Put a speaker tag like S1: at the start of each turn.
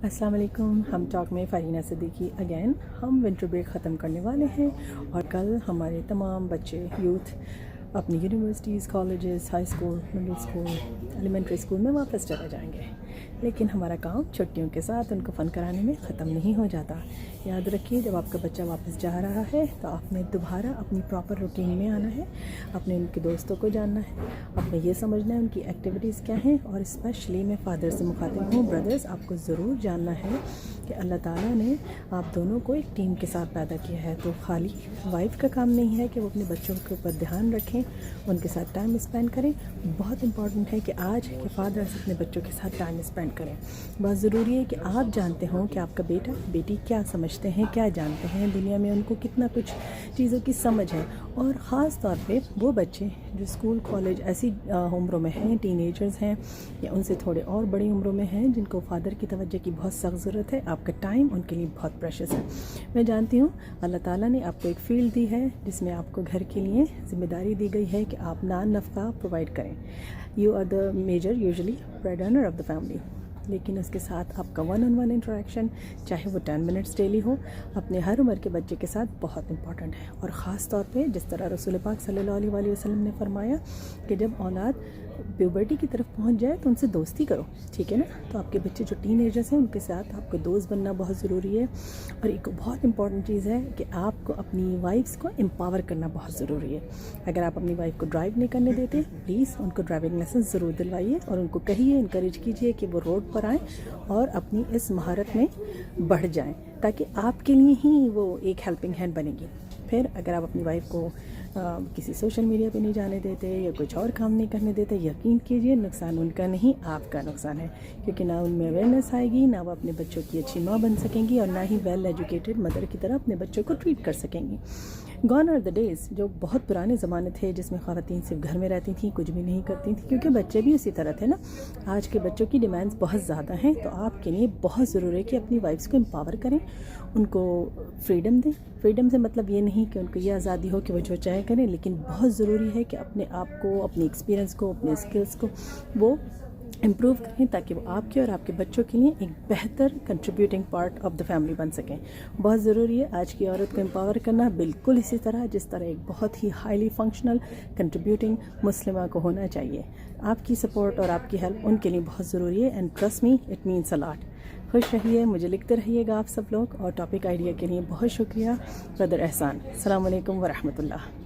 S1: السلام علیکم. ہم ٹاک میں فارینہ صدیقی اگین. ہم ونٹر بریک ختم کرنے والے ہیں اور کل ہمارے تمام بچے یوتھ اپنی universities, colleges, high school, middle school, elementary school میں واپس چلے جائیں گے. لیکن ہمارا کام چھٹیوں کے ساتھ ان کو فن کرانے میں ختم نہیں ہو جاتا. یاد رکھیے جب آپ کا بچہ واپس جا رہا ہے تو آپ نے دوبارہ اپنی پراپر روٹین میں آنا ہے. اپنے ان کے دوستوں کو جاننا ہے، اپنے یہ سمجھنا ہے ان کی ایکٹیویٹیز کیا ہیں. اور اسپیشلی میں فادر سے مخاطب ہوں، بردرز آپ کو ضرور جاننا ہے کہ اللہ تعالیٰ نے آپ دونوں کو ایک ٹیم کے ساتھ پیدا کیا ہے. تو خالی وائف کا کام نہیں ہے کہ وہ اپنے بچوں کے اوپر دھیان رکھیں، ان کے ساتھ ٹائم اسپینڈ کریں. بہت امپورٹنٹ ہے کہ آج کے فادرز اپنے بچوں کے ساتھ ٹائم اسپینڈ کریں. بہت ضروری ہے کہ آپ جانتے ہوں کہ آپ کا بیٹا بیٹی کیا سمجھتے ہیں، کیا جانتے ہیں دنیا میں، ان کو کتنا کچھ چیزوں کی سمجھ ہے. اور خاص طور پہ وہ بچے جو اسکول، کالج ایسی عمروں میں ہیں، ٹین ایجرز ہیں یا ان سے تھوڑے اور بڑی عمروں میں ہیں، جن کو فادر کی توجہ کی بہت سخت ضرورت ہے. آپ کا ٹائم ان کے لیے بہت پریشیس ہے. میں جانتی ہوں اللہ تعالیٰ نے آپ کو ایک فیلڈ دی ہے جس میں آپ کو گھر کے لیے ذمہ داری دی گئی ہے کہ آپ نان نفقہ پرووائڈ کریں. You are the major usually bread earner of the family. لیکن اس کے ساتھ آپ کا ون آن ون انٹریکشن، چاہے وہ 10 منٹس ڈیلی ہو، اپنے ہر عمر کے بچے کے ساتھ بہت امپورٹنٹ ہے. اور خاص طور پہ جس طرح رسول پاک صلی اللہ علیہ وسلم نے فرمایا کہ جب اولاد پیوبرٹی کی طرف پہنچ جائے تو ان سے دوستی کرو، ٹھیک ہے نا. تو آپ کے بچے جو ٹین ایجرز ہیں ان کے ساتھ آپ کو دوست بننا بہت ضروری ہے. اور ایک بہت امپورٹنٹ چیز ہے کہ آپ کو اپنی وائفس کو امپاور کرنا بہت ضروری ہے. اگر آپ اپنی وائف کو ڈرائیو نہیں کرنے دیتے، پلیز ان کو ڈرائیونگ لائسنس ضرور دلوائیے اور ان کو کہیے، انکریج کیجیے کہ وہ روڈ پر آئیں اور اپنی اس مہارت میں بڑھ جائیں تاکہ آپ کے لیے ہی وہ ایک ہیلپنگ ہینڈ بنے گی. پھر اگر آپ اپنی وائف کو کسی سوشل میڈیا پہ نہیں جانے دیتے یا کچھ اور کام نہیں کرنے دیتے، یقین کیجئے نقصان ان کا نہیں آپ کا نقصان ہے. کیونکہ نہ ان میں اویئرنیس آئے گی، نہ وہ اپنے بچوں کی اچھی ماں بن سکیں گی، اور نہ ہی ویل ایجوکیٹڈ مدر کی طرح اپنے بچوں کو ٹریٹ کر سکیں گی. گون آر دا ڈیز جو بہت پرانے زمانے تھے جس میں خواتین صرف گھر میں رہتی تھیں، کچھ بھی نہیں کرتی تھیں، کیونکہ بچے بھی اسی طرح تھے نا. آج کے بچوں کی ڈیمانڈز بہت زیادہ ہیں. تو آپ کے لیے بہت ضروری ہے کہ اپنی وائفس کو امپاور کریں، ان کو فریڈم دیں. فریڈم سے مطلب یہ نہیں کہ ان کو یہ آزادی ہو کہ وہ جو چاہے کریں، لیکن بہت ضروری ہے کہ اپنے آپ کو، اپنے ایکسپیرینس کو، اپنے اسکلس کو وہ امپروو کریں تاکہ وہ آپ کے اور آپ کے بچوں کے لیے ایک بہتر contributing part of the family بن سکیں. بہت ضروری ہے آج کی عورت کو امپاور کرنا، بالکل اسی طرح جس طرح ایک بہت ہی ہائیلی فنکشنل کنٹریبیوٹنگ مسلمہ کو ہونا چاہیے. آپ کی سپورٹ اور آپ کی ہیلپ ان کے لیے بہت ضروری ہے. And trust me, it means a lot. خوش رہیے، مجھے لکھتے رہیے گا آپ سب لوگ. اور ٹاپک آئیڈیا کے لیے بہت شکریہ. برادر احسان. السلام علیکم ورحمۃ اللہ.